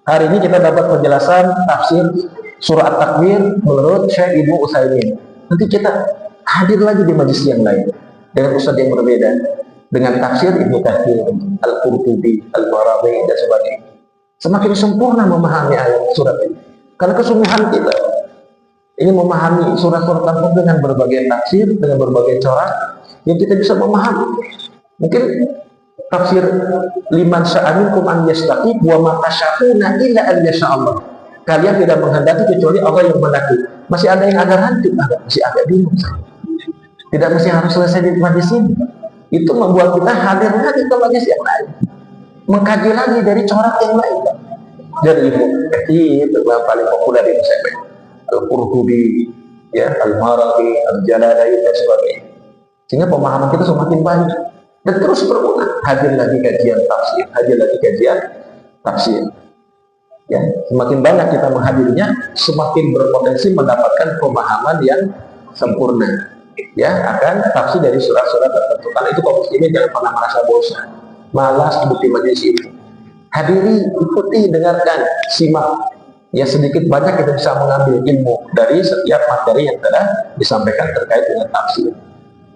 A: Hari ini kita dapat penjelasan tafsir surat At-Takwir menurut Syekh Ibnu Utsaimin. Nanti kita hadir lagi di majelis yang lain dengan ustadz yang berbeda, dengan tafsir Ibnu Katsir, Al-Qurtubi, Al-Barawi dan sebagainya. Semakin sempurna memahami ayat surat ini. Karena kesungguhan kita ini memahami surat-surat Al-Qur'an dengan berbagai tafsir, dengan berbagai corak, yang kita bisa memahami. Mungkin tafsir liman sya'aminkum an yastaqim wa ma tasyauna illa an yasha'allah. Kalian tidak menghendaki kecuali Allah yang menghendaki. Masih ada yang agak hancur, masih agak bingung. Tidak mesti harus selesai di majlis ini. Itu membuat kita hadir lagi ke majlis yang lain, mengkaji lagi dari corak yang lain. Dari Ibnu Katsir yang paling populer di Mesir, Al-Qurtubi, ya, Al-Maraghi, Al-Jalalain dan sebagainya. Sehingga pemahaman kita semakin banyak dan terus berulang. Hadir lagi kajian tafsir, hadir lagi kajian tafsir. Ya, semakin banyak kita menghadirinya, semakin berpotensi mendapatkan pemahaman yang sempurna, ya, akan tafsir dari surat-surat tertentu. Karena itu kaum muslimin jangan pernah merasa bosan, malas bukti majelis ini. Hadiri, ikuti, dengarkan, simak. Ya, sedikit banyak kita bisa mengambil ilmu dari setiap materi yang telah disampaikan terkait dengan tafsir.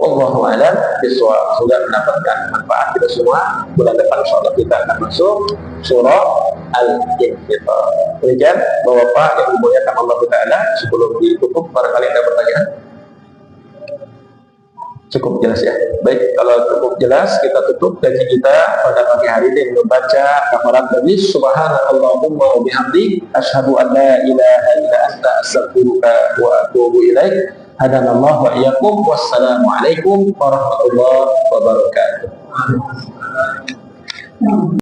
A: Wallahu a'lam bishawab. Sudah mendapatkan manfaat kita semua. Bulan depan insyaallah kita akan masuk surah Al-Infitar. Demikian Bapak yang dimuliakan Allah Taala, sebelum ditutup barangkali ada pertanyaan. Cukup jelas ya. Baik, kalau cukup jelas kita tutup kajian kita pada pagi hari ini membaca kafarat majlis. Subhanallahumma wa bihamdik asyhadu an la ilaha illa anta astaghfiruka wa atubu ilaik. Hadanallahu wa iyyakum. Wassalamualaikum warahmatullahi wabarakatuh.